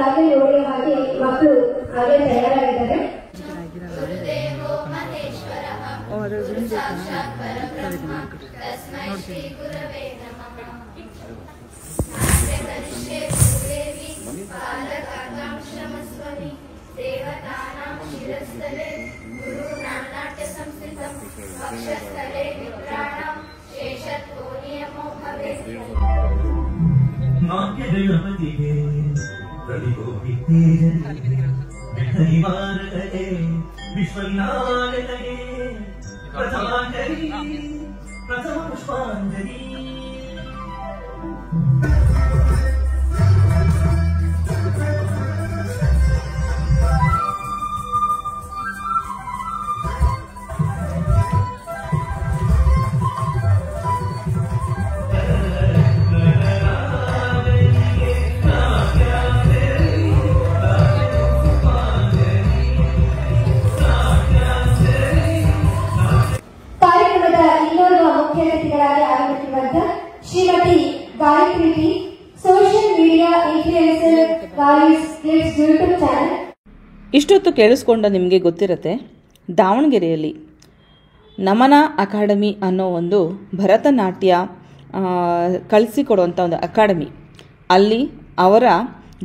ಈಗಾಗಲೇ ನೋಡಿದ ಹಾಗೆ ಮಕ್ಕಳು ಹಾಗೆ ತಯಾರಾಗಿದ್ದಾರೆ. प्रथम पुष्पांजलि Shrimati Gayatri T, social media influencer guys kids YouTube channel. ಇಷ್ಟೊತ್ತು ಕೇಳಿಸ್ಕೊಂಡ ನಿಮಗೆ ಗೊತ್ತಿರುತ್ತೆ, ದಾವಣಗೆರೆಯಲ್ಲಿ ನಮನ ಅಕಾಡೆಮಿ ಅನ್ನೋ ಒಂದು ಭರತನಾಟ್ಯ ಕಲಿಸಿಕೊಡುವಂಥ ಒಂದು ಅಕಾಡೆಮಿ, ಅಲ್ಲಿ ಅವರ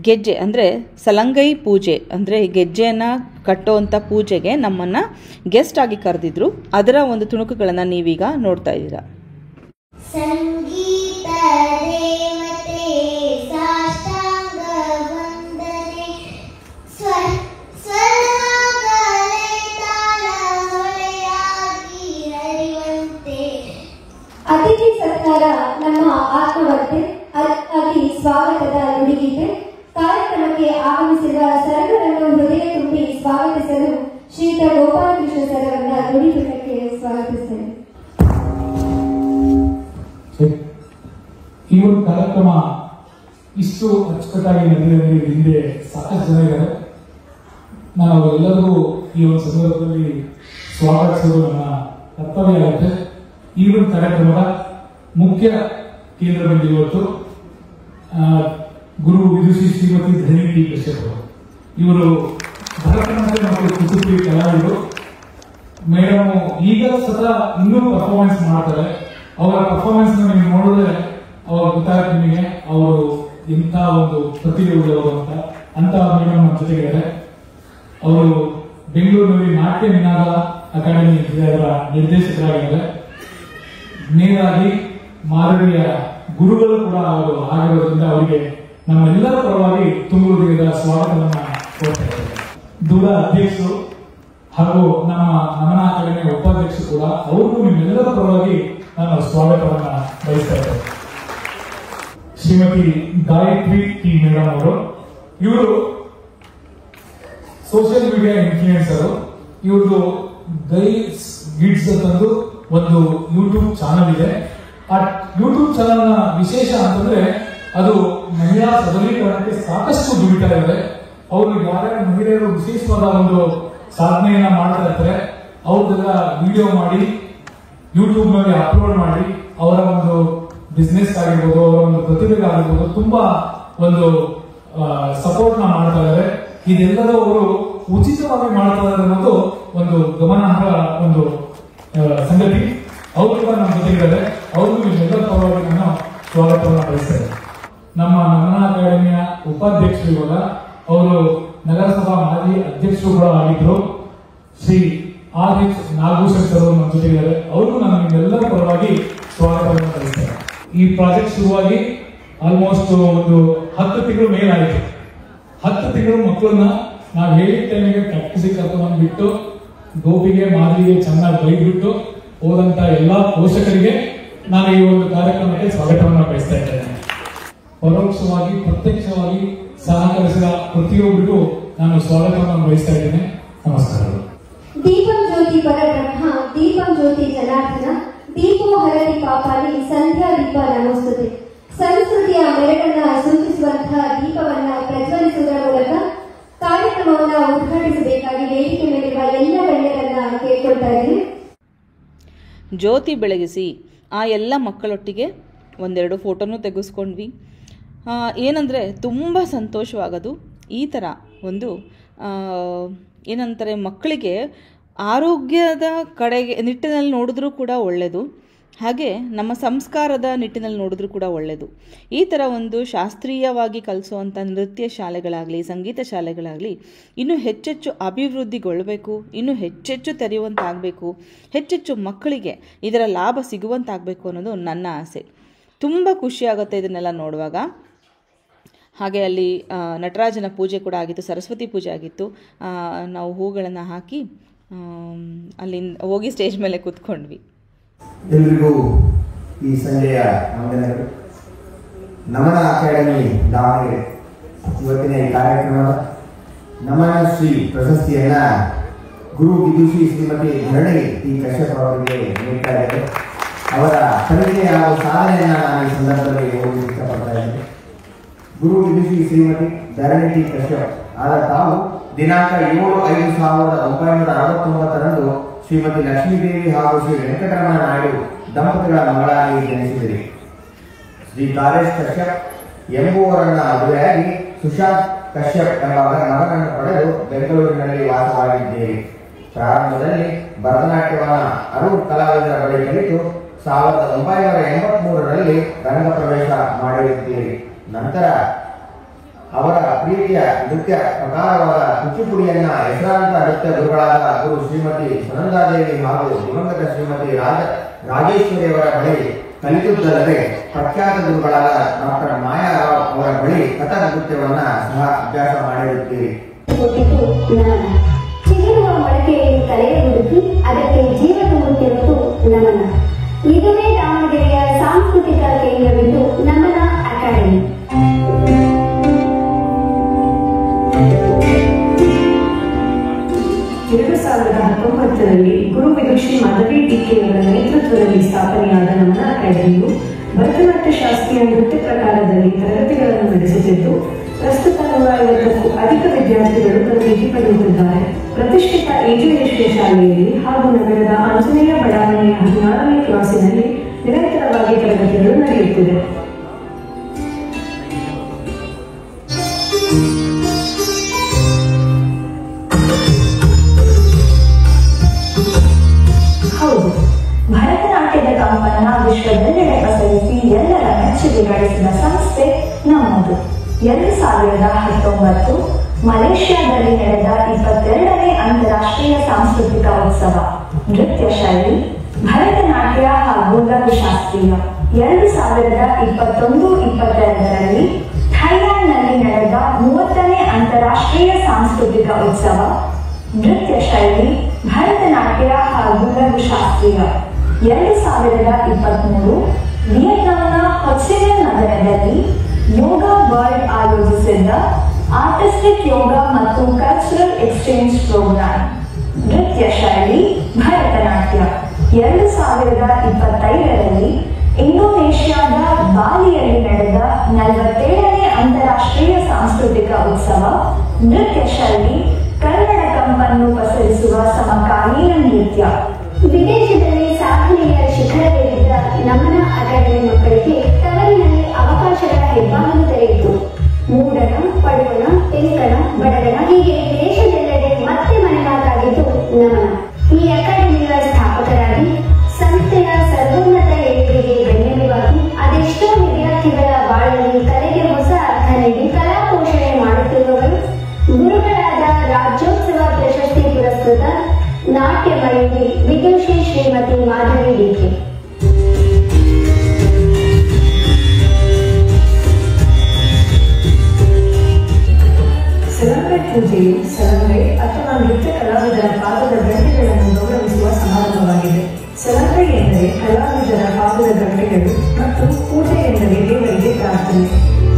ಗೆಜ್ಜೆ ಅಂದರೆ ಸಲಂಗೈ ಪೂಜೆ ಅಂದರೆ ಗೆಜ್ಜೆಯನ್ನು ಕಟ್ಟುವಂಥ ಪೂಜೆಗೆ ನಮ್ಮನ್ನು ಗೆಸ್ಟ್ ಆಗಿ ಕರೆದಿದ್ರು. ಅದರ ಒಂದು ತುಣುಕುಗಳನ್ನು ನೀವೀಗ ನೋಡ್ತಾ ಇದ್ದೀರಾ. ಸಂಗೀತ ದೇವತೆ ಸಾಷ್ಟಾಂಗ ವಂದನೆ ಸ್ವರಗಳೇ ತಾಳ ಹೊಳೆಯಾಗಿ ಹರಿವಂತೆ. ಅತಿಥಿ ಸತ್ಕಾರ ನಮ್ಮ ಆತ್ಮವರ್ತೆ ಅಲ್ಲಿ ಸ್ವಾಗತದ ನುಡಿಗೀತೆ. ಕಾರ್ಯಕ್ರಮಕ್ಕೆ ಆಗಮಿಸಿದ ಸರ್ವರನ್ನು ಹೃದಯ ತುಂಬಿ ಸ್ವಾಗತಿಸಲು ಶ್ರೀಯುತ ಗೋಪಾಲಕೃಷ್ಣ ಸರ್ ಅವರ ನುಡಿಪೀಠಕ್ಕೆ ಸ್ವಾಗತಿಸುತ್ತೇನೆ. ಈ ಒಂದು ಕಾರ್ಯಕ್ರಮ ಇಷ್ಟು ಅಚ್ಚುಕಟ್ಟಾಗಿ ನಡೆದಿದೆ. ಹಿಂದೆ ಸಾಕಷ್ಟು ಜನ ಇದ್ದಾರೆ. ನಾನು ಅವರೆಲ್ಲರಿಗೂ ಈ ಒಂದು ಸಂದರ್ಭದಲ್ಲಿ ಸ್ವಾಗತಿಸಲು ನನ್ನ ಕರ್ತವ್ಯ ಆಗುತ್ತೆ. ಈ ಒಂದು ಕಾರ್ಯಕ್ರಮದ ಮುಖ್ಯ ಕೇಂದ್ರದಲ್ಲಿ ಇವತ್ತು ಗುರು ವಿದುಷಿ ಶ್ರೀಮತಿ ಧನಿ ಟಿ ಕಶ್ಯಪ್ ಅವರು. ಇವರು ಭರತನಾಟ್ಯ ಮತ್ತು ಕುಚಿಪುಡಿ ಕಲಾವಿದರು. ಮೇಡಮ್ ಈಗ ಸದಾ ಇನ್ನೂ ಪರ್ಫಾರ್ಮೆನ್ಸ್ ಮಾಡ್ತಾರೆ. ಅವರ ಪರ್ಫಾರ್ಮೆನ್ಸ್ ನೀವು ನೋಡಿದ್ರೆ ಅವಾಗ ಗೊತ್ತಾಗುತ್ತೆ ನಿಮಗೆ ಅವರು ಎಂಥ ಒಂದು ಪ್ರತಿಭೆ ಉಳ್ಳವರು ಅಂತ ಮೇಡಮ್ ನಮ್ಮ ಜೊತೆಗಿದ್ದಾರೆ. ಅವರು ಬೆಂಗಳೂರಿನಲ್ಲಿ ನಾಟ್ಯ ನಿನಾದ ಅಕಾಡೆಮಿ ಅದರ ನಿರ್ದೇಶಕರಾಗಿದ್ದಾರೆ. ನೇರಾಗಿ ಮಾನವೀಯ ಗುರುಗಳು ಕೂಡ ಅವರು ಆಗಿರೋದ್ರಿಂದ ಅವರಿಗೆ ನಮ್ಮೆಲ್ಲರ ಪರವಾಗಿ ತುಂಬ ಹೃದಯದ ಸ್ವಾಗತವನ್ನ ಕೋರ್ತಾ ಇದ್ದಾರೆ. ದೂರ ಅಧ್ಯಕ್ಷರು ಹಾಗೂ ನಮ್ಮ ನಮನ ಅಕಾಡೆಮಿಯ ಉಪಾಧ್ಯಕ್ಷರು ಕೂಡ ಅವ್ರಿಗೂ ನಿಮ್ಮೆಲ್ಲರ ಪರವಾಗಿ ನಾನು ಸ್ವಾಗತವನ್ನ ಬಯಸ್ತಾ ಇದ್ದೇನೆ. ಶ್ರೀಮತಿ ಗಾಯತ್ರಿ ಟಿ ಮೇಡಮ್ ಅವರು, ಇವರು ಸೋಷಿಯಲ್ ಮೀಡಿಯಾ ಇನ್ಫ್ಲುಯೆನ್ಸರ್. ಇವ್ರದ್ದು ಗೈಡ್ಸ್ ಗಿಡ್ಸ್ ಅಂತಂದು ಒಂದು ಯೂಟ್ಯೂಬ್ ಚಾನಲ್ ಇದೆ. ಆ ಯೂಟ್ಯೂಬ್ ಚಾನಲ್ ನ ವಿಶೇಷ ಅಂತಂದ್ರೆ ಅದು ಮಹಿಳಾ ಸಬಲೀಕರಣಕ್ಕೆ ಸಾಕಷ್ಟು ದುಡಿತಾ ಇದ್ದಾರೆ. ಅವರು ಯಾರ್ಯಾರು ಮಹಿಳೆಯರು ವಿಶೇಷವಾದ ಒಂದು ಸಾಧನೆಯನ್ನ ಮಾಡ್ತಾ ಇರ್ತಾರೆ ಅವ್ರದೆಲ್ಲ ವಿಡಿಯೋ ಮಾಡಿ ಯೂಟ್ಯೂಬ್ ನಲ್ಲಿ ಅಪ್ಲೋಡ್ ಮಾಡಿ ಅವರ ಒಂದು ಬಿಸ್ನೆಸ್ ಆಗಿರ್ಬೋದು, ಅವರ ಒಂದು ಪ್ರತಿಭೆಗಾಗಿರ್ಬೋದು ತುಂಬಾ ಒಂದು ಸಪೋರ್ಟ್ ನ ಮಾಡ್ತಾ ಇದ್ದಾರೆ. ಇದೆಲ್ಲದೂ ಅವರು ಉಚಿತವಾಗಿ ಮಾಡ್ತಾ ಇದ್ದಾರೆ ಅನ್ನೋದು ಒಂದು ಗಮನಾರ್ಹ ಒಂದು ಸಂಗತಿ. ಅವರು ಕೂಡ ನಮ್ಮ ಜೊತೆಗಿದ್ದಾರೆ. ಅವ್ರಿಗೂ ನಿಮ್ಮೆಲ್ಲರ ಪರವಾಗಿ ನಾನು ಸ್ವಾಗತವನ್ನು ಬಯಸ್ತೇನೆ. ನಮ್ಮ ನಮನ ಅಕಾಡೆಮಿಯ ಉಪಾಧ್ಯಕ್ಷರು ಇವಾಗ ಅವರು ನಗರಸಭಾ ಮಾಜಿ ಅಧ್ಯಕ್ಷರು ಕೂಡ ಆಗಿದ್ರು. ಶ್ರೀ R.H. ನಾಗಭೂಷಣ್ ಸರ್ ನಮ್ಮ ಜೊತೆಗಿದ್ದಾರೆ. ಅವ್ರಿಗೂ ನಾನು ನಿಮ್ಮೆಲ್ಲರ ಪರವಾಗಿ ಸ್ವಾಗತವನ್ನು ಬಯಸ್ತೇನೆ. ಈ ಪ್ರಾಜೆಕ್ಟ್ ಶುರುವಾಗಿ ಆಲ್ಮೋಸ್ಟ್ ಒಂದು 10 ತಿಂಗಳು ಮೇಲಾಯಿತು. 10 ತಿಂಗಳು ಮಕ್ಕಳನ್ನ ನಾವು ಹೇಳಿದ ಟೈಮಿಗೆ ಪ್ರಾಕ್ಟೀಸಿಗೆ ಕರ್ಕೊಂಡು ಬಿಟ್ಟು ಗೋಪಿಗೆ ಮಾದರಿಗೆ ಚೆನ್ನಾಗಿ ಬೈದ್ಬಿಟ್ಟು ಹೋದಂತ ಎಲ್ಲಾ ಪೋಷಕರಿಗೆ ನಾನು ಈ ಒಂದು ಕಾರ್ಯಕ್ರಮಕ್ಕೆ ಸ್ವಾಗತವನ್ನು ಬಯಸ್ತಾ ಇದ್ದೇನೆ. ಪರೋಕ್ಷವಾಗಿ ಪ್ರತ್ಯಕ್ಷವಾಗಿ ಸಹಕರಿಸಿದ ಪ್ರತಿಯೊಬ್ಬರಿಗೂ ನಾನು ಸ್ವಾಗತವನ್ನು ಬಯಸ್ತಾ ಇದ್ದೇನೆ. ನಮಸ್ಕಾರಗಳು. ದೀಪಂ ಜ್ಯೋತಿ ಪರಬ್ರಹ್ಮ ದೀಪಂ ಜ್ಯೋತಿ ಜನಾರ್ದನ ದೀಪೋ ಹರತಿ ಪಾಪಾಲಿ ಸಂಧ್ಯಾ ದೀಪ ನಮೋಸ್ತುತೆ. ಸಂಸ್ಕೃತಿಯ ಮೆರಗನ್ನ ಸೂಚಿಸುವಂತಹ ದೀಪವನ್ನ ಪ್ರಜ್ವಲಿಸುವುದರ ಮೂಲಕ ಕಾರ್ಯಕ್ರಮವನ್ನು ಉದ್ಘಾಟಿಸಬೇಕಾಗಿ ವೇದಿಕೆ ಮೇಲಿರುವ ಎಲ್ಲ ಗಣ್ಯರನ್ನ ಕೇಳ್ಕೊಳ್ತಾ ಇದ್ದೀನಿ. ಜ್ಯೋತಿ ಬೆಳಗಿಸಿ ಆ ಎಲ್ಲ ಮಕ್ಕಳೊಟ್ಟಿಗೆ ಒಂದೆರಡು ಫೋಟೋನೂ ತೆಗೆಸ್ಕೊಂಡ್ವಿ. ಏನಂದರೆ ತುಂಬ ಸಂತೋಷವಾಗೋದು. ಈ ಥರ ಒಂದು ಏನಂತಾರೆ, ಮಕ್ಕಳಿಗೆ ಆರೋಗ್ಯದ ಕಡೆಗೆ ನಿಟ್ಟಿನಲ್ಲಿ ನೋಡಿದ್ರೂ ಕೂಡ ಒಳ್ಳೆಯದು, ಹಾಗೆ ನಮ್ಮ ಸಂಸ್ಕಾರದ ನಿಟ್ಟಿನಲ್ಲಿ ನೋಡಿದ್ರೂ ಕೂಡ ಒಳ್ಳೆಯದು. ಈ ಥರ ಒಂದು ಶಾಸ್ತ್ರೀಯವಾಗಿ ಕಲಿಸುವಂಥ ನೃತ್ಯ ಶಾಲೆಗಳಾಗಲಿ, ಸಂಗೀತ ಶಾಲೆಗಳಾಗಲಿ ಇನ್ನೂ ಹೆಚ್ಚೆಚ್ಚು ಅಭಿವೃದ್ಧಿಗೊಳ್ಳಬೇಕು, ಇನ್ನೂ ಹೆಚ್ಚೆಚ್ಚು ತೆರೆಯುವಂತಾಗಬೇಕು, ಹೆಚ್ಚೆಚ್ಚು ಮಕ್ಕಳಿಗೆ ಇದರ ಲಾಭ ಸಿಗುವಂತಾಗಬೇಕು ಅನ್ನೋದು ನನ್ನ ಆಸೆ. ತುಂಬ ಖುಷಿಯಾಗುತ್ತೆ ಇದನ್ನೆಲ್ಲ ನೋಡುವಾಗ. ಹಾಗೆ ಅಲ್ಲಿ ನಟರಾಜನ ಪೂಜೆ ಕೂಡ ಆಗಿತ್ತು, ಸರಸ್ವತಿ ಪೂಜೆ ಆಗಿತ್ತು. ನಾವು ಹೂಗಳನ್ನು ಹಾಕಿ ಅಲ್ಲಿಂದ ಹೋಗಿ ಸ್ಟೇಜ್ ಮೇಲೆ ಕೂತ್ಕೊಂಡ್ವಿ. ಎಲ್ರಿಗೂ ಈ ಸಂಜೆಯ ವಂದನೆಗಳು. ನಮನ ಅಕಾಡೆಮಿ ದಾವಣಗೆರೆ ಇವತ್ತಿನ ಈ ಕಾರ್ಯಕ್ರಮದ ನಮನ ಶ್ರೀ ಪ್ರಶಸ್ತಿಯನ್ನ ಗುರು ವಿದುಷಿ ಶ್ರೀಮತಿ ಧರಣಿ ಟಿ ಕಶ್ಯಪ್ ಅವರಿಗೆ ನೀಡ್ತಾ ಇದ್ದಾರೆ. ಅವರ ಪರಿಚಯ ಹಾಗೂ ಸಾಧನೆಯನ್ನ ನಾನು ಈ ಸಂದರ್ಭದಲ್ಲಿ ಓದಿ ಇಷ್ಟಪಡ್ತಾ ಇದ್ದೇನೆ. ಗುರು ವಿದುಷಿ ಶ್ರೀಮತಿ ಧರಣಿ ಟಿ ಕಶ್ಯಪ್ ಆದ ತಾವು ದಿನಾಂಕ 7/5/1969 ಶ್ರೀಮತಿ ಲಕ್ಷ್ಮೀದೇವಿ ಹಾಗೂ ಶ್ರೀ ವೆಂಕಟರಮಣ ನಾಯ್ಡು ದಂಪತಿಗಳ ಮಗಳಾಗಿ ಜನಿಸಿದರು. ಶ್ರೀ ಕಾಲೇಶ್ ಕಶ್ಯಪ್ ಎಂಬುವರನ್ನ ಮದುವೆಯಾಗಿ ಸುಶಾಂತ್ ಕಶ್ಯಪ್ ಎಂಬ ಮಗನನ್ನು ಪಡೆದು ಬೆಂಗಳೂರಿನಲ್ಲಿ ವಾಸವಾಗಿದ್ದೇವೆ. ಪ್ರಾರಂಭದಲ್ಲಿ ಭರತನಾಟ್ಯವನ್ನು ಅರುಣ್ ಕಲಾವಿದರ ಬಳಿ ಕಲಿತು 1983ರಲ್ಲಿ ರಂಗಪ್ರವೇಶ ಮಾಡಿರುತ್ತೇವೆ. ನಂತರ ಅವರ ಪ್ರೀತಿಯ ನೃತ್ಯ ಪ್ರಕಾರವಾದ ಕುಚಿಪುಡಿಯನ್ನ ಹೆಸರಾಂತ ನೃತ್ಯ ಗುರುಗಳಾದ ಗುರು ಶ್ರೀಮತಿ ಸುನಂದಾದೇವಿ ಹಾಗೂ ದಿವಂಗತ ಶ್ರೀಮತಿ ರಾಜೇಶ್ವರಿಯವರ ಬಳಿ ಕಲಿತುದಲ್ಲದೆ ಪ್ರಖ್ಯಾತ ಗುರುಗಳಾದ ಡಾಕ್ಟರ್ ಮಾಯಾರಾವ್ ಅವರ ಬಳಿ ಕಥಕ್ ನೃತ್ಯವನ್ನ ಸಹ ಅಭ್ಯಾಸ ಮಾಡಿರುತ್ತೀರಿ. ಚಿಗುರುವ ಮೊಳಕೆಯಲ್ಲಿ ಕಲೆಯ ಹುಡುಕಿ ಅದಕ್ಕೆ ಜೀವ ತುಂಬುತ್ತಿರುವುದು ನಮನ. ಇದುವೇ ದಾವಣಗೆರೆಯ ಸಾಂಸ್ಕೃತಿಕ ಕೇಂದ್ರವಿದ್ದು ನಮನ ಅಕಾಡೆಮಿ. 2019ರಲ್ಲಿ ಗುರು ವಿದುಷಿ ಮಾಧವಿ ಟಿಕೆಯವರ ನೇತೃತ್ವದಲ್ಲಿ ಸ್ಥಾಪನೆಯಾದ ನಮನ ಅಕಾಡೆಮಿಯು ಭರತನಾಟ್ಯ ಶಾಸ್ತ್ರೀಯ ನೃತ್ಯ ಪ್ರಕಾರದಲ್ಲಿ ತರಗತಿಗಳನ್ನು ನಡೆಸುತ್ತಿದ್ದು ಪ್ರಸ್ತುತ 150ಕ್ಕೂ ಅಧಿಕ ವಿದ್ಯಾರ್ಥಿಗಳು ತರಬೇತಿ ಪಡೆಯುತ್ತಿದ್ದಾರೆ. ಪ್ರತಿಷ್ಠಿತ AJS ಶಾಲೆಯಲ್ಲಿ ಹಾಗೂ ನಗರದ ಆಂಜನೇಯ ಬಡಾವಣೆಯ 16ನೇ ಕ್ಲಾಸಿನಲ್ಲಿ ನಿರಂತರವಾಗಿ ತರಗತಿಗಳು ನಡೆಯುತ್ತಿದೆ. ಹೌದು, ಭರತನಾಟ್ಯದ ಕಂಪನ್ನ ವಿಶ್ವದೆಲ್ಲೆಡೆ ಪಸರಿಸಿ ಎಲ್ಲರ ಮೆಚ್ಚುಗೆ ಗಳಿಸಿದ ಸಂಸ್ಥೆ ನಮ್ಮದು. 2019 ಮಲೇಷ್ಯಾದಲ್ಲಿ ನಡೆದ 22ನೇ ಅಂತಾರಾಷ್ಟ್ರೀಯ ಸಾಂಸ್ಕೃತಿಕ ಉತ್ಸವ ನೃತ್ಯ ಶೈಲಿ ಭರತನಾಟ್ಯ ಹಾಗೂ ಲಘುಶಾಸ್ತ್ರೀಯ 2021-22ರಲ್ಲಿ ಥೈಲ್ಯಾಂಡ್ನಲ್ಲಿ ನಡೆದ 30ನೇ ಅಂತಾರಾಷ್ಟ್ರೀಯ ಸಾಂಸ್ಕೃತಿಕ ಉತ್ಸವ ನೃತ್ಯ ಶೈಲಿ ಭರತನಾಟ್ಯ ಹಾಗೂ ಲಘುಶಾಸ್ತ್ರೀಯ 2023 ವಿಯೆಟ್ನಾಂನ ಹೊಚಿಮಿನ್ ನಗರದಲ್ಲಿ ಯೋಗ ವರ್ಲ್ಡ್ ಆಯೋಜಿಸಿದ್ದ ಆರ್ಟಿಸ್ಟಿಕ್ ಯೋಗ ಮತ್ತು ಕಲ್ಚರಲ್ ಎಕ್ಸ್ಚೇಂಜ್ ಪ್ರೋಗ್ರಾಂ ನೃತ್ಯ ಶೈಲಿ ಭರತನಾಟ್ಯ 2025ರಲ್ಲಿ ಇಂಡೋನೇಷ್ಯಾದ ಬಾಲಿಯಲ್ಲಿ ನಡೆದ 47ನೇ ಅಂತಾರಾಷ್ಟ್ರೀಯ ಸಾಂಸ್ಕೃತಿಕ ಉತ್ಸವ ನೃತ್ಯ ಶೈಲಿ ಕನ್ನಡ ಕಂಪನ್ನು ಪಸರಿಸುವ ಸಮಕಾಲೀನ ನೃತ್ಯ. ವಿದೇಶದಲ್ಲಿ ಸಾಧನೆಯ ಶಿಖರವೇರಿದ ನಮನ ಅಕಾಡೆಮಿ ಮಕ್ಕಳಿಗೆ ತವರಿನಲ್ಲಿ ಅವಕಾಶಗಳ ಹೆಬ್ಬಾಗಿಲು ತೆರೆಯಿತು. ಮೂಡಣ, ಪಡುವಣ, ತೆಂಕಣ, ಬಡಗಣ ಹೀಗೆ ದೇಶದೆಲ್ಲೆಡೆ ಮತ್ತೆ ಮನೆಮಾತಾಗಿದ್ದು ನಮನ. ಈ ಅಕಾಡೆಮಿಯ ಸ್ಥಾಪಕರಾಗಿ ಸಂಸ್ಥೆಯ ಸರ್ವೋನ್ನತ ಏಳಿಗೆಗೆ ಬೆನ್ನೆಲುಬಾಗಿ ಅದೆಷ್ಟೋ ವಿದ್ಯಾರ್ಥಿಗಳ ಬಾಳಲ್ಲಿ ಕಲೆಗೆ ಹೊಸ ಅರ್ಥ ನೀಡಿ ಕಲಾ ಪೋಷಣೆ ಮಾಡುತ್ತಿರುವವರು ಗುರುಗಳಾದ ರಾಜ್ಯೋತ್ಸವ ಪ್ರಶಸ್ತಿ ಪುರಸ್ಕೃತ ನಾಟ್ಯ ಮಯೂರಿ ವಿದುಷಿ ಶ್ರೀಮತಿ ಮಾಧವಿ ಡಿಕೆ. ಸಲಂಗೈ ಪೂಜೆಯು ಸಲಂಗೈ ಅಥವಾ ನೃತ್ಯ ಕಲಾವಿದರ ಪಾದದ ಗಂಟೆಗಳನ್ನು ಗೌರವಿಸುವ ಸಮಾರಂಭವಾಗಿದೆ. ಸಲಂಗೈ ಎಂದರೆ ಕಲಾವಿದರ ಪಾದದ ಗಂಟೆಗಳು ಮತ್ತು ಪೂಜೆ ಎಂದರೆ ದೇವರಿಗೆ ಪ್ರಾರ್ಥನೆ.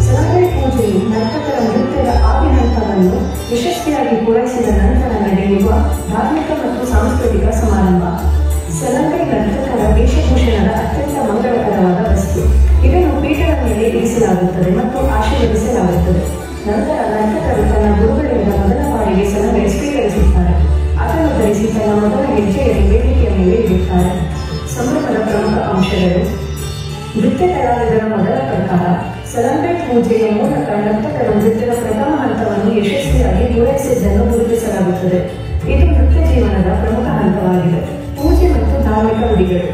ಸಲಂಗೈ ಪೂಜೆಯು ನರ್ತಕರ ನೃತ್ಯದ ಆದಿ ಹಂತವನ್ನು ಯಶಸ್ವಿಯಾಗಿ ಪೂರೈಸಿದ ನಂತರ ನಡೆಯುವ ಧಾರ್ಮಿಕ ಮತ್ತು ಸಾಂಸ್ಕೃತಿಕ ಸಮಾರಂಭ. ಸಲಂಗೈ ನರ್ತಕರ ವೇಷಭೂಷಣದ ಅತ್ಯಂತ ಮಂಗಳಕರವಾದ ವಸ್ತು. ಇದನ್ನು ಪೀಠದ ಮೇಲೆ ಇರಿಸಲಾಗುತ್ತದೆ ಮತ್ತು ಆಶೀರ್ವದಿಸಲಾಗುತ್ತದೆ. ನಂತರ ನರ್ತಕರು ತನ್ನ ಗುರುಗಳಿಂದ ಮೊದಲ ಬಾರಿಗೆ ಸಲಂಗೈ ಸ್ವೀಕರಿಸುತ್ತಾರೆ. ಅದನ್ನು ಧರಿಸಿ ತನ್ನ ಮೊದಲ ಹೆಜ್ಜೆಯನ್ನು ವೇದಿಕೆಯ ಮೇಲೆ ಇಡುತ್ತಾರೆ. ಸಂಭ್ರಮದ ಪ್ರಮುಖ ಅಂಶಗಳು: ನೃತ್ಯ ಕಲಾವಿದರ ಮೊದಲ ಪ್ರಕಾರ ಸಲಂಗೈ ಪೂಜೆಯ ಮೂಲಕ ನರ್ತಕರು ನೃತ್ಯದ ಪ್ರಥಮ ಹಂತವನ್ನು ವಹಿಸಿದ್ದನ್ನು ಗುರುತಿಸಲಾಗುತ್ತದೆ. ಇದು ನೃತ್ಯ ಜೀವನದ ಪ್ರಮುಖ ಹಂತವಾಗಿದೆ. ಪೂಜೆ ಮತ್ತು ಧಾರ್ಮಿಕ ಉಡಿಗಳು.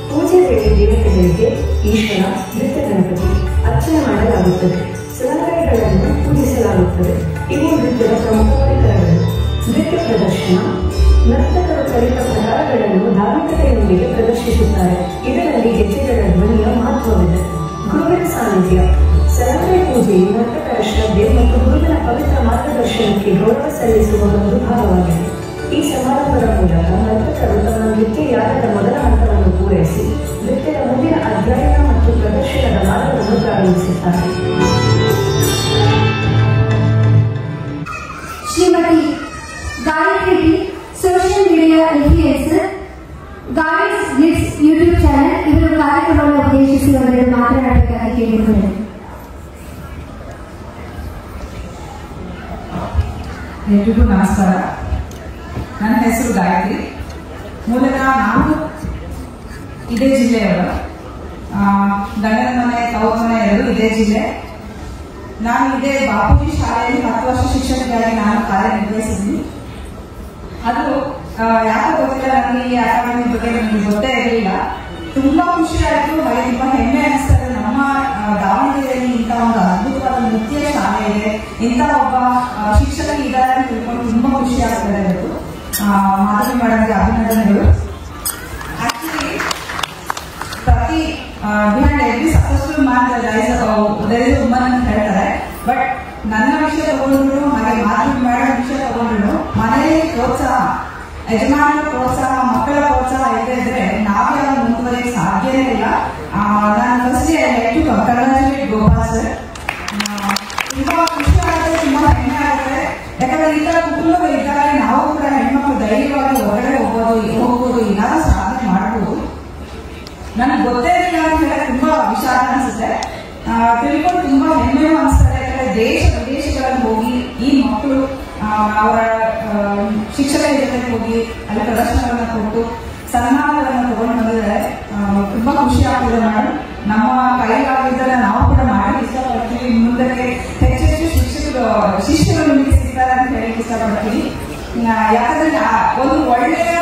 ಪೂಜೆ ವೇಳೆ ದೇವತೆಗಳಿಗೆ ಈಶ್ವರ, ನೃತ್ಯ ಗಣಪತಿ ಅರ್ಚನೆ ಮಾಡಲಾಗುತ್ತದೆ. ಸಲಕರಣೆಗಳನ್ನು ಪೂಜಿಸಲಾಗುತ್ತದೆ. ಇವು ನೃತ್ಯದ ಪ್ರಮುಖ ಪರಿಕರಗಳು. ನೃತ್ಯ ಪ್ರದರ್ಶನ. ನರ್ತಕರು ಕಲಿತ ಪ್ರಕಾರಗಳನ್ನು ಧಾರ್ಮಿಕತೆಯೊಂದಿಗೆ ಪ್ರದರ್ಶಿಸುತ್ತಾರೆ. ಇದರಲ್ಲಿ ಗೆಜ್ಜೆಗಳ ಧ್ವನಿಯ ಮಹತ್ವವಿದೆ. ಗುರುವಿನ ಸಾನ್ನಿಧ್ಯ. ಸಲಕರಣೆ ಪೂಜೆಯು ನರ್ತಕರ ಶ್ರದ್ಧೆ ಮತ್ತು ಗುರುವಿನ ಪವಿತ್ರ ಮಾರ್ಗದರ್ಶನಕ್ಕೆ ಗೌರವ ಸಲ್ಲಿಸುವ ಒಂದು ಭಾಗವಾಗಿದೆ. ಈ ಸಮಾರಂಭದ ಮೂಲಕ ನರ್ತಕರು ತಮ್ಮ ನೃತ್ಯ ಯಾಗದ ಮೊದಲ ಹಂತವನ್ನು ಪೂರೈಸಿ ನೃತ್ಯದ ಮುಂದಿನ ಅಧ್ಯಯನ ಮತ್ತು ಪ್ರದರ್ಶನದ ಮಾರ್ಗವನ್ನು ಪ್ರಾರಂಭಿಸುತ್ತಾರೆ. Shrimati Gayatri social media influencer, Gaya's glitz YouTube channel, ಇವರು ಕಾರ್ಯಕ್ರಮವನ್ನು ಉದ್ದೇಶಿಸಿ ಒಂದೆರಡು ಮಾತನಾಡಬೇಕಾಗಿ ಕೇಳಿಕೊಳ್ಳಿ. ಎಲ್ರಿಗೂ ನಮಸ್ಕಾರ. ನನ್ನ ಹೆಸರು ಗಾಯತ್ರಿ. ಮೂಲತಃ ನಾನು ಇದೇ ಜಿಲ್ಲೆಯವರು. ಗಂಡನ ಮನೆ, ತವ್ರ ಮನೆ ಎರಡು ಇದೇ ಜಿಲ್ಲೆ. ನಾನು ಇದೇ ಬಾಪೂಜಿ ಶಾಲೆಯಲ್ಲಿ 10 ವರ್ಷ ಶಿಕ್ಷಕಿಯಾಗಿ ನಾನು ಕಾರ್ಯನಿರ್ವಹಿಸಿದ್ದೀನಿ. ಅದು ಯಾಕೆ ಗೊತ್ತಿಲ್ಲ, ನನಗೆ ಈ ಅಕಾಡೆಮಿ ಬಗ್ಗೆ ನನಗೆ ಗೊತ್ತೇ ಇರಲಿಲ್ಲ. ತುಂಬಾ ಖುಷಿ ಆಯಿತು, ಹಾಗೆ ತುಂಬಾ ಹೆಮ್ಮೆ ಅನಿಸ್ತದೆ. ನಮ್ಮ ದಾವಣಗೆರೆಯಲ್ಲಿ ಇಂಥ ಒಂದು ಅದ್ಭುತವಾದ ನೃತ್ಯ ಶಾಲೆ ಇದೆ, ಇಂಥ ಒಬ್ಬ ಶಿಕ್ಷಕ ಇದ್ದಾರೆ ಅಂತ ತಿಳ್ಕೊಂಡು ತುಂಬಾ ಖುಷಿ ಆಗ್ತದೆ. ಅದು ಮಾಧವಿ ಮೇಡಮ್ಗೆ ಅಭಿನಂದನೆಗಳು. ಆಕ್ಚುಲಿ ಪ್ರತಿ behind every successful man there is a woman ಅಂತ ಹೇಳ್ತಾರೆ. ಬಟ್ ನನ್ನ ವಿಷಯ ತಗೊಂಡ್ರು, ಹಾಗೆ ಮಾಧವಿ ಮೇಡಮ್ ವಿಷಯ ತಗೊಂಡ್ರು, ಮನೆಯಲ್ಲಿ ಪ್ರೋತ್ಸಾಹ, ಯಜಮಾನರ ಪ್ರೋತ್ಸಾಹ, ಮಕ್ಕಳ ಪ್ರೋತ್ಸಾಹ ಇದ್ರೆ ನಾವ್ಯಾವ ಮುಂದುವರಿಯಕ್ಕೆ ಸಾಧ್ಯನೇ ಇಲ್ಲ. ನಾನು first to congratulate Gopal sir. ತುಂಬಾ ಖುಷಿ ಆಗುತ್ತೆ, ತುಂಬಾ ಹೆಮ್ಮೆ ಆಗುತ್ತೆ. ಯಾಕಂದ್ರೆ ಈ ತರ ಕುಟುಂಬಗಳಿದ್ದಾಗ ನಾವು ಕೂಡ ಹೆಣ್ಮಕ್ಳು ಧೈರ್ಯವಾಗಿ ಹೊರಗಡೆ ಹೋಗ್ಬೋದು, ಏನಾದ್ರೂ ಸಾಧನೆ ಮಾಡಬಹುದು. ನನಗೆ ಗೊತ್ತೇ ಇಲ್ಲ ಅಂತ ಹೇಳಿ ತುಂಬಾ ವಿಷಾದ ಅನಿಸುತ್ತೆ. ತಿಳ್ಕೊಂಡು ತುಂಬಾ ಹೆಮ್ಮೆಯೂ ಅನಿಸ್ತದೆ. ಯಾಕಂದ್ರೆ ದೇಶ ವಿದೇಶಗಳಲ್ಲಿ ಹೋಗಿ ಈ ಮಕ್ಕಳು ಅವರ ಶಿಕ್ಷಕರ ಜೊತೆ ಹೋಗಿ ಅಲ್ಲಿ ಪ್ರದರ್ಶನಗಳನ್ನ ಕೊಟ್ಟು ಸನ್ಮಾನಗಳನ್ನ ತಗೊಂಡು ಬಂದಿದ್ದಾರೆ. ತುಂಬಾ ಖುಷಿ ಆಗ್ತಿದೆ ಮೇಡಮ್. ನಮ್ಮ ಕೈಗಾಗಿದ್ದನ್ನ ನಾವು ಕೂಡ ಮಾಡಿ ಇಷ್ಟಪಡ್ತೀವಿ. ಮುಂದಕ್ಕೆ ಹೆಚ್ಚೆಚ್ಚು ಶಿಕ್ಷಕರು ನಿಮಗೆ ಸಿಗ್ತಾರೆ ಅಂತ ಹೇಳಿ ಇಷ್ಟಪಡ್ತೀವಿ. ಯಾಕಂದ್ರೆ ಒಂದು ಒಳ್ಳೆಯ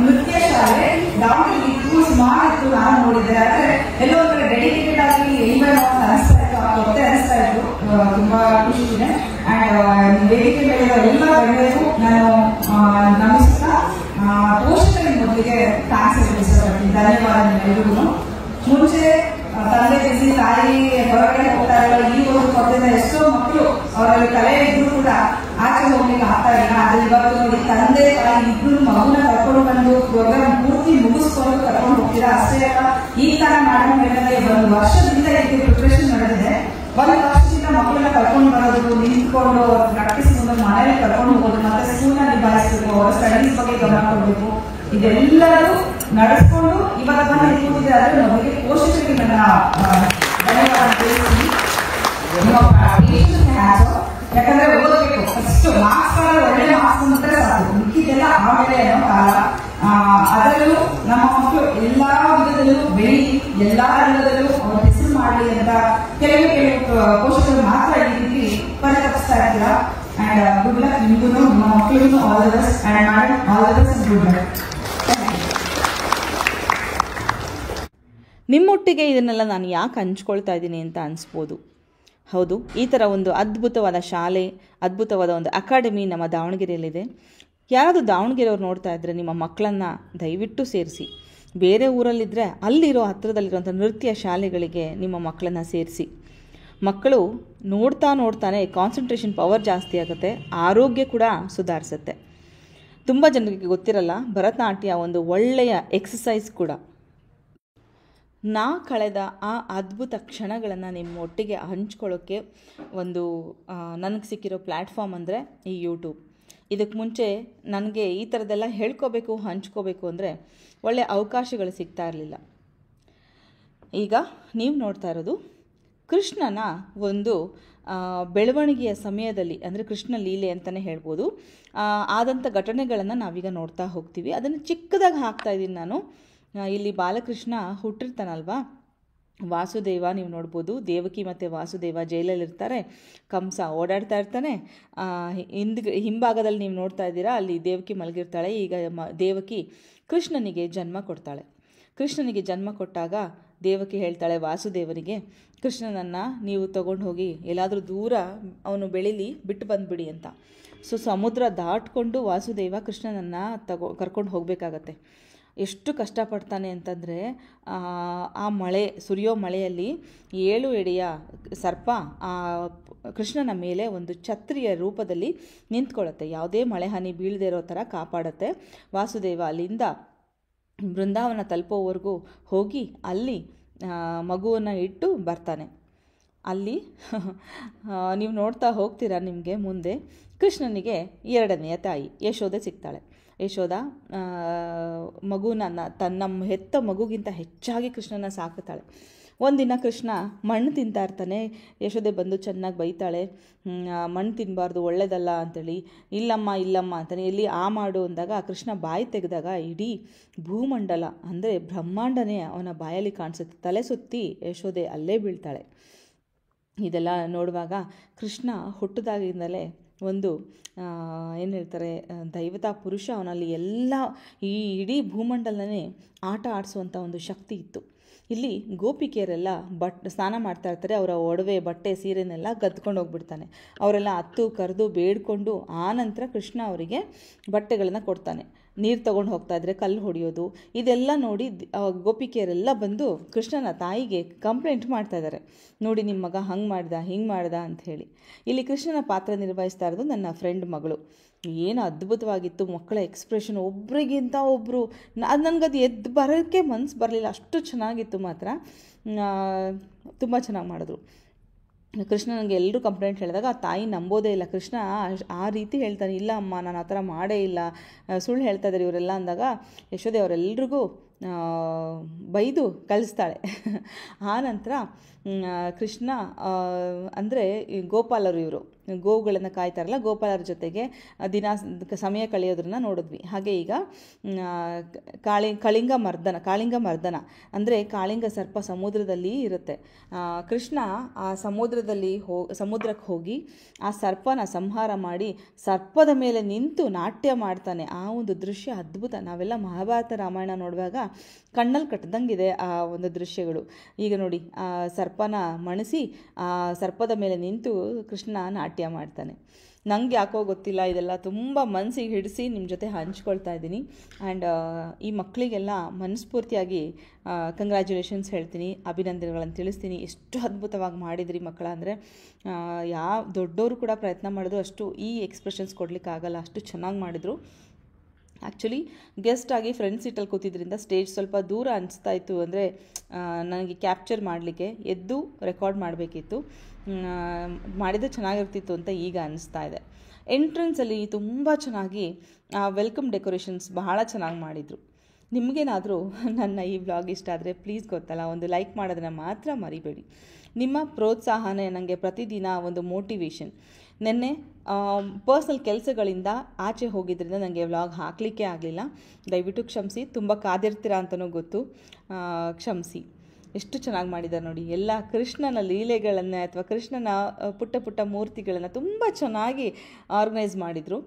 ನೃತ್ಯ ಶಾಲೆ ದಾವಣಗೆರೆ ಇತ್ತು, ಸುಮಾರು ಇತ್ತು, ನಾನು ನೋಡಿದ್ದೆ. ಆದ್ರೆ ಎಲ್ಲೋ ಒಂದು ಕಡೆ ಡೆಡಿಕೇಟೆಡ್ ಆಗಿ ಅನಿಸ್ತಾ ಇತ್ತು, ಗೊತ್ತೇ ಅನಿಸ್ತಾ ಇತ್ತು. ತುಂಬಾ ಖುಷಿ ಇದೆ. ಅಂಡ್ ವೇದಿಕೆ ಮೇಲೆ ಎಲ್ಲ ಗಣ್ಯರಿಗೂ ನಾನು ನಮಿಸ್ತಾ ಪೋಷಕರಿಗೆ ಮೊದಲಿಗೆ ಥ್ಯಾಂಕ್ಸ್ ಹೇಳಕ್ಕೆ ಇಷ್ಟಪಡ್ತೀನಿ. ಧನ್ಯವಾದ ಎಲ್ರಿಗೂ. ಮುಂಚೆ ತಂದೆ ಬಿಸಿ, ತಾಯಿ ಹೊರಗಡೆ ಹೋಗ್ತಾ ಇರಲ್ಲ. ಈ ಒಂದು ಕೊರತೆಯಿಂದ ಎಷ್ಟೋ ಮಕ್ಕಳು ಅವರಲ್ಲಿ ಕಲೆ ಇದ್ರು ಕೂಡ ಆಚೆ ಹೋಗ್ಲಿಕ್ಕೆ ಆಗ್ತಾ ಇಲ್ಲ. ಆದ್ರೆ ಇವತ್ತು ನೋಡಿ, ತಂದೆ ತಾಯಿ ಇಬ್ರು ಮಗುನ ಕರ್ಕೊಂಡು ಬಂದು ಪ್ರೋಗ್ರಾಮ್ ಪೂರ್ತಿ ಮುಗಿಸ್ಕೊಂಡು ಕರ್ಕೊಂಡು ಹೋಗ್ತೀರಾ. ಅಷ್ಟೇ ಅಲ್ಲ, ಈ ತರ ಮಾಡೋ ಮೇಲೆ 1 ವರ್ಷದಿಂದ ಇದಕ್ಕೆ ಪ್ರಿಪರೇಷನ್ ನಡೆದಿದೆ. 1 ವರ್ಷದಿಂದ ಮಕ್ಕಳನ್ನ ಕರ್ಕೊಂಡು ಬರೋದು, ನಿಂತ್ಕೊಂಡು ಪ್ರಾಕ್ಟೀಸ್ ಮುಂದೆ ಮನೇಲಿ ಕರ್ಕೊಂಡು ಹೋಗೋದು, ಮತ್ತೆ ಸ್ಕೂಲ್ನ ನಿಭಾಯಿಸಬೇಕು, ಅವರ ಸ್ಟಡೀಸ್ ಬಗ್ಗೆ ಗಮನ ಕೊಡಬೇಕು. ಇದೆಲ್ಲರೂ ನಡೆಸ್ಕೊಂಡು ಇವತ್ತು ಬಂದು ಕೂತಿದೆ. ಆದ್ರೆ ಮೊದಲಿಗೆ ಪೋಷಕರಿಗೆ ನನ್ನ ಧನ್ಯವಾದ ತಿಳಿಸ್ತೀನಿ. ಯಾಕಂದ್ರೆ ಓದಬೇಕು, ಫಸ್ಟ್ ಮಾರ್ಕ್ಸ್ ಒಳ್ಳೆ ಮಾರ್ಕ್ಸ್ ಮಾತ್ರ ಸಾಕು, ಮಿಕ್ಕಿದೆಲ್ಲ ಆಮೇಲೆ ಅನ್ನೋ ಕಾಲ. ಅದರಲ್ಲೂ ನಮ್ಮ ಮಕ್ಕಳು ಎಲ್ಲಾ ವಿಧದಲ್ಲೂ ಬೆಳಿ, ಎಲ್ಲಾ ರಂಗದಲ್ಲೂ ಅವ್ರ ಹೆಸರು ಮಾಡಲಿ ಅಂತ ಕೆಲವು ಪೋಷಕರು ಮಾತ್ರ ಈ ರೀತಿ ಪರಿತಪಿಸ್ತಾ ಇರ್ತೀರಾ. ಅಂಡ್ ಗುಡ್ ಲಕ್ ನಿಮ್ಗೂ, ನಿಮ್ಮ ಮಕ್ಕಳಿಗೂ all the best. And madam all the best, good luck. ನಿಮ್ಮೊಟ್ಟಿಗೆ ಇದನ್ನೆಲ್ಲ ನಾನು ಯಾಕೆ ಹಂಚ್ಕೊಳ್ತಾ ಇದ್ದೀನಿ ಅಂತ ಅನಿಸ್ಬೋದು. ಹೌದು, ಈ ಥರ ಒಂದು ಅದ್ಭುತವಾದ ಶಾಲೆ, ಅದ್ಭುತವಾದ ಒಂದು ಅಕಾಡೆಮಿ ನಮ್ಮ ದಾವಣಗೆರೆಯಲ್ಲಿದೆ. ಯಾರಾದರೂ ದಾವಣಗೆರೆಯವ್ರು ನೋಡ್ತಾ ಇದ್ದರೆ ನಿಮ್ಮ ಮಕ್ಕಳನ್ನು ದಯವಿಟ್ಟು ಸೇರಿಸಿ. ಬೇರೆ ಊರಲ್ಲಿದ್ದರೆ ಅಲ್ಲಿರೋ ಹತ್ತಿರದಲ್ಲಿರುವಂಥ ನೃತ್ಯ ಶಾಲೆಗಳಿಗೆ ನಿಮ್ಮ ಮಕ್ಕಳನ್ನು ಸೇರಿಸಿ. ಮಕ್ಕಳು ನೋಡ್ತಾನೆ ಕಾನ್ಸಂಟ್ರೇಷನ್ ಪವರ್ ಜಾಸ್ತಿ ಆಗುತ್ತೆ, ಆರೋಗ್ಯ ಕೂಡ ಸುಧಾರಿಸುತ್ತೆ. ತುಂಬ ಜನರಿಗೆ ಗೊತ್ತಿರಲ್ಲ, ಭರತನಾಟ್ಯ ಒಂದು ಒಳ್ಳೆಯ ಎಕ್ಸಸೈಸ್ ಕೂಡ. ನಾ ಕಳೆದ ಆ ಅದ್ಭುತ ಕ್ಷಣಗಳನ್ನು ನಿಮ್ಮೊಟ್ಟಿಗೆ ಹಂಚ್ಕೊಳ್ಳೋಕ್ಕೆ ಒಂದು ನನಗೆ ಸಿಕ್ಕಿರೋ ಪ್ಲ್ಯಾಟ್ಫಾರ್ಮ್ ಅಂದರೆ ಈ ಯೂಟ್ಯೂಬ್. ಇದಕ್ಕೆ ಮುಂಚೆ ನನಗೆ ಈ ಥರದ್ದೆಲ್ಲ ಹೇಳ್ಕೋಬೇಕು, ಹಂಚ್ಕೋಬೇಕು ಅಂದರೆ ಒಳ್ಳೆಯ ಅವಕಾಶಗಳು ಸಿಗ್ತಾ ಇರಲಿಲ್ಲ. ಈಗ ನೀವು ನೋಡ್ತಾ ಇರೋದು ಕೃಷ್ಣನ ಒಂದು ಬೆಳವಣಿಗೆಯ ಸಮಯದಲ್ಲಿ, ಅಂದರೆ ಕೃಷ್ಣ ಲೀಲೆ ಅಂತಲೇ ಹೇಳ್ಬೋದು, ಆದಂಥ ಘಟನೆಗಳನ್ನು ನಾವೀಗ ನೋಡ್ತಾ ಹೋಗ್ತೀವಿ. ಅದನ್ನು ಚಿಕ್ಕದಾಗಿ ಹಾಕ್ತಾ ಇದ್ದೀನಿ ನಾನು. ಇಲ್ಲಿ ಬಾಲಕೃಷ್ಣ ಹುಟ್ಟಿರ್ತಾನಲ್ವಾ, ವಾಸುದೇವ ನೀವು ನೋಡ್ಬೋದು, ದೇವಕಿ ಮತ್ತು ವಾಸುದೇವ ಜೈಲಲ್ಲಿರ್ತಾರೆ, ಕಂಸ ಓಡಾಡ್ತಾ ಇರ್ತಾನೆ. ಹಿಂಭಾಗದಲ್ಲಿ ನೀವು ನೋಡ್ತಾ ಇದ್ದೀರಾ, ಅಲ್ಲಿ ದೇವಕಿ ಮಲಗಿರ್ತಾಳೆ. ಈಗ ದೇವಕಿ ಕೃಷ್ಣನಿಗೆ ಜನ್ಮ ಕೊಡ್ತಾಳೆ. ಕೃಷ್ಣನಿಗೆ ಜನ್ಮ ಕೊಟ್ಟಾಗ ದೇವಕಿ ಹೇಳ್ತಾಳೆ ವಾಸುದೇವನಿಗೆ, ಕೃಷ್ಣನನ್ನು ನೀವು ತಗೊಂಡು ಹೋಗಿ ಎಲ್ಲಾದರೂ ದೂರ ಅವನು ಬೆಳೀಲಿ ಬಿಟ್ಟು ಬಂದುಬಿಡಿ ಅಂತ. ಸೊ ಸಮುದ್ರ ದಾಟ್ಕೊಂಡು ವಾಸುದೇವ ಕೃಷ್ಣನನ್ನು ಕರ್ಕೊಂಡು ಹೋಗಬೇಕಾಗತ್ತೆ. ಎಷ್ಟು ಕಷ್ಟಪಡ್ತಾನೆ ಅಂತಂದರೆ ಆ ಮಳೆ ಸುರಿಯೋ ಮಳೆಯಲ್ಲಿ 7 ಎಡೆಯ ಸರ್ಪ ಆ ಕೃಷ್ಣನ ಮೇಲೆ ಒಂದು ಛತ್ರಿಯ ರೂಪದಲ್ಲಿ ನಿಂತ್ಕೊಳ್ಳುತ್ತೆ. ಯಾವುದೇ ಮಳೆ ಹನಿ ಬೀಳದೇ ಇರೋ ಥರ ಕಾಪಾಡುತ್ತೆ. ವಾಸುದೇವ ಅಲ್ಲಿಂದ ಬೃಂದಾವನ ತಲುಪೋವರೆಗೂ ಹೋಗಿ ಅಲ್ಲಿ ಮಗುವನ್ನು ಇಟ್ಟು ಬರ್ತಾನೆ. ಅಲ್ಲಿ ನೀವು ನೋಡ್ತಾ ಹೋಗ್ತೀರಾ, ನಿಮಗೆ ಮುಂದೆ ಕೃಷ್ಣನಿಗೆ 2ನೆಯ ತಾಯಿ ಯಶೋದೆ ಸಿಗ್ತಾಳೆ. ಯಶೋದ ಮಗುನ ತನ್ನ ಹೆತ್ತ ಮಗುಗಿಂತ ಹೆಚ್ಚಾಗಿ ಕೃಷ್ಣನ ಸಾಕುತ್ತಾಳೆ. ಒಂದಿನ ಕೃಷ್ಣ ಮಣ್ಣು ತಿಂತಾ ಇರ್ತಾನೆ. ಯಶೋದೆ ಬಂದು ಚೆನ್ನಾಗಿ ಬೈತಾಳೆ, ಮಣ್ಣು ತಿನ್ನಬಾರ್ದು ಒಳ್ಳೇದಲ್ಲ ಅಂಥೇಳಿ. ಇಲ್ಲಮ್ಮ ಇಲ್ಲಮ್ಮ ಅಂತಾನೆ. ಎಲ್ಲಿ ಆ ಮಾಡು ಅಂದಾಗ ಕೃಷ್ಣ ಬಾಯಿ ತೆಗೆದಾಗ ಇಡೀ ಭೂಮಂಡಲ ಅಂದರೆ ಬ್ರಹ್ಮಾಂಡನೇ ಅವನ ಬಾಯಲ್ಲಿ ಕಾಣಿಸುತ್ತೆ. ತಲೆ ಸುತ್ತಿ ಯಶೋದೆ ಅಲ್ಲೇ ಬೀಳ್ತಾಳೆ. ಇದೆಲ್ಲ ನೋಡುವಾಗ ಕೃಷ್ಣ ಹುಟ್ಟಿದಾಗಿಂದಲೇ ಒಂದು ಏನು ಹೇಳ್ತಾರೆ, ದೈವತಾ ಪುರುಷ. ಅವನಲ್ಲಿ ಎಲ್ಲ ಈ ಇಡೀ ಭೂಮಂಡಲನೇ ಆಟ ಆಡಿಸುವಂಥ ಒಂದು ಶಕ್ತಿ ಇತ್ತು. ಇಲ್ಲಿ ಗೋಪಿಕೆಯರೆಲ್ಲ ಸ್ನಾನ ಮಾಡ್ತಾ ಇರ್ತಾರೆ. ಅವರ ಒಡವೆ ಬಟ್ಟೆ ಸೀರೆನೆಲ್ಲ ಗದ್ಕೊಂಡು ಹೋಗ್ಬಿಡ್ತಾನೆ. ಅವರೆಲ್ಲ ಹತ್ತು ಕರೆದು ಬೇಡ್ಕೊಂಡು ಆನಂತರ ಕೃಷ್ಣ ಅವರಿಗೆ ಬಟ್ಟೆಗಳನ್ನು ಕೊಡ್ತಾನೆ. ನೀರು ತೊಗೊಂಡು ಹೋಗ್ತಾ ಇದ್ರೆ ಕಲ್ಲು ಹೊಡೆಯೋದು ಇದೆಲ್ಲ ನೋಡಿ ಗೋಪಿಕೆಯರೆಲ್ಲ ಬಂದು ಕೃಷ್ಣನ ತಾಯಿಗೆ ಕಂಪ್ಲೇಂಟ್ ಮಾಡ್ತಾ ಇದ್ದಾರೆ. ನೋಡಿ ನಿಮ್ಮ ಮಗ ಹಂಗೆ ಮಾಡ್ದ ಹಿಂಗೆ ಮಾಡ್ದ ಅಂಥೇಳಿ. ಇಲ್ಲಿ ಕೃಷ್ಣನ ಪಾತ್ರ ನಿರ್ವಹಿಸ್ತಾ ಇರೋದು ನನ್ನ ಫ್ರೆಂಡ್ ಮಗಳು. ಏನು ಅದ್ಭುತವಾಗಿತ್ತು ಮಕ್ಕಳ ಎಕ್ಸ್ಪ್ರೆಷನ್, ಒಬ್ರಿಗಿಂತ ಒಬ್ಬರು. ಅದು ನನಗದು ಎದ್ದು ಬರೋಕ್ಕೆ ಮನಸ್ಸು ಬರಲಿಲ್ಲ, ಅಷ್ಟು ಚೆನ್ನಾಗಿತ್ತು. ಮಾತ್ರ ತುಂಬ ಚೆನ್ನಾಗಿ ಮಾಡಿದ್ರು. ಕೃಷ್ಣ ನನಗೆ ಎಲ್ಲರೂ ಕಂಪ್ಲೇಂಟ್ ಹೇಳಿದಾಗ ಆ ತಾಯಿ ನಂಬೋದೇ ಇಲ್ಲ. ಕೃಷ್ಣ ಆ ರೀತಿ ಹೇಳ್ತಾನೆ, ಇಲ್ಲ ಅಮ್ಮ ನಾನು ಆ ಥರ ಮಾಡೇ ಇಲ್ಲ, ಸುಳ್ಳು ಹೇಳ್ತಾ ಇದ್ದಾರೆ ಇವರೆಲ್ಲ ಅಂದಾಗ ಯಶೋದೆ ಅವರೆಲ್ರಿಗೂ ಬೈದು ಕಳಿಸ್ತಾಳೆ. ಆನಂತರ ಕೃಷ್ಣ ಅಂದರೆ ಗೋಪಾಲರು, ಇವರು ಗೋವುಗಳನ್ನು ಕಾಯ್ತಾರಲ್ಲ, ಗೋಪಾಲರ ಜೊತೆಗೆ ದಿನ ಸಮಯ ಕಳೆಯೋದ್ರನ್ನ ನೋಡಿದ್ವಿ. ಹಾಗೆ ಈಗ ಕಾಳಿಂಗ ಮರ್ದನ ಅಂದರೆ ಕಾಳಿಂಗ ಸರ್ಪ ಸಮುದ್ರದಲ್ಲಿ ಇರುತ್ತೆ. ಕೃಷ್ಣ ಆ ಸಮುದ್ರಕ್ಕೆ ಹೋಗಿ ಆ ಸರ್ಪನ ಸಂಹಾರ ಮಾಡಿ ಸರ್ಪದ ಮೇಲೆ ನಿಂತು ನಾಟ್ಯ ಮಾಡ್ತಾನೆ. ಆ ಒಂದು ದೃಶ್ಯ ಅದ್ಭುತ. ನಾವೆಲ್ಲ ಮಹಾಭಾರತ ರಾಮಾಯಣ ನೋಡುವಾಗ ಕಣ್ಣಲ್ಲಿ ಕಟ್ಟದಂಗಿದೆ ಆ ಒಂದು ದೃಶ್ಯಗಳು. ಈಗ ನೋಡಿ ಆ ಸರ್ಪನ ಮಣಿಸಿ ಆ ಸರ್ಪದ ಮೇಲೆ ನಿಂತು ಕೃಷ್ಣ ನಾಟ್ಯ ಮಾಡ್ತಾನೆ. ನಂಗೆ ಯಾಕೋ ಗೊತ್ತಿಲ್ಲ, ಇದೆಲ್ಲ ತುಂಬ ಮನಸ್ಸಿಗೆ ಹಿಡಿಸಿ ನಿಮ್ಮ ಜೊತೆ ಹಂಚ್ಕೊಳ್ತಾ ಇದ್ದೀನಿ. ಆ್ಯಂಡ್ ಈ ಮಕ್ಕಳಿಗೆಲ್ಲ ಮನಸ್ಫೂರ್ತಿಯಾಗಿ ಕಂಗ್ರ್ಯಾಚುಲೇಷನ್ಸ್ ಹೇಳ್ತೀನಿ, ಅಭಿನಂದನೆಗಳನ್ನು ತಿಳಿಸ್ತೀನಿ. ಎಷ್ಟು ಅದ್ಭುತವಾಗಿ ಮಾಡಿದ್ರಿ ಮಕ್ಕಳ ಅಂದರೆ ಯಾವ ದೊಡ್ಡವರು ಕೂಡ ಪ್ರಯತ್ನ ಮಾಡಿದ್ರು ಅಷ್ಟು ಈ ಎಕ್ಸ್ಪ್ರೆಷನ್ಸ್ ಕೊಡಲಿಕ್ಕಾಗಲ್ಲ, ಅಷ್ಟು ಚೆನ್ನಾಗಿ ಮಾಡಿದರು. ಆ್ಯಕ್ಚುಲಿ ಗೆಸ್ಟ್ ಆಗಿ ಫ್ರೆಂಡ್ ಸೀಟಲ್ಲಿ ಕೂತಿದ್ರಿಂದ ಸ್ಟೇಜ್ ಸ್ವಲ್ಪ ದೂರ ಅನಿಸ್ತಾ ಇತ್ತು. ಅಂದರೆ ನನಗೆ ಕ್ಯಾಪ್ಚರ್ ಮಾಡಲಿಕ್ಕೆ ಎದ್ದು ರೆಕಾರ್ಡ್ ಮಾಡಬೇಕಿತ್ತು, ಮಾಡಿದರೆ ಚೆನ್ನಾಗಿರ್ತಿತ್ತು ಅಂತ ಈಗ ಅನ್ನಿಸ್ತಾ ಇದೆ. ಎಂಟ್ರೆನ್ಸಲ್ಲಿ ತುಂಬ ಚೆನ್ನಾಗಿ ವೆಲ್ಕಮ್ ಡೆಕೋರೇಷನ್ಸ್ ಬಹಳ ಚೆನ್ನಾಗಿ ಮಾಡಿದರು. ನಿಮಗೇನಾದರೂ ನನ್ನ ಈ ವ್ಲಾಗ್ ಇಷ್ಟ ಆದರೆ ಪ್ಲೀಸ್ ಗೊತ್ತಲ್ಲ ಒಂದು ಲೈಕ್ ಮಾಡೋದನ್ನು ಮಾತ್ರ ಮರಿಬೇಡಿ. ನಿಮ್ಮ ಪ್ರೋತ್ಸಾಹನೇ ನನಗೆ ಪ್ರತಿದಿನ ಒಂದು ಮೋಟಿವೇಶನ್. ನೆನ್ನೆ ಪರ್ಸ್ನಲ್ ಕೆಲಸಗಳಿಂದ ಆಚೆ ಹೋಗಿದ್ದರಿಂದ ನನಗೆ ವ್ಲಾಗ್ ಹಾಕಲಿಕ್ಕೆ ಆಗಲಿಲ್ಲ, ದಯವಿಟ್ಟು ಕ್ಷಮಿಸಿ. ತುಂಬ ಕಾದಿರ್ತೀರಾ ಅಂತಲೂ ಗೊತ್ತು, ಕ್ಷಮಿಸಿ. ಎಷ್ಟು ಚೆನ್ನಾಗಿ ಮಾಡಿದ್ದಾರೆ ನೋಡಿ. ಎಲ್ಲ ಕೃಷ್ಣನ ಲೀಲೆಗಳನ್ನು ಅಥವಾ ಕೃಷ್ಣನ ಪುಟ್ಟ ಪುಟ್ಟ ಮೂರ್ತಿಗಳನ್ನು ತುಂಬ ಚೆನ್ನಾಗಿ ಆರ್ಗನೈಸ್ ಮಾಡಿದರು.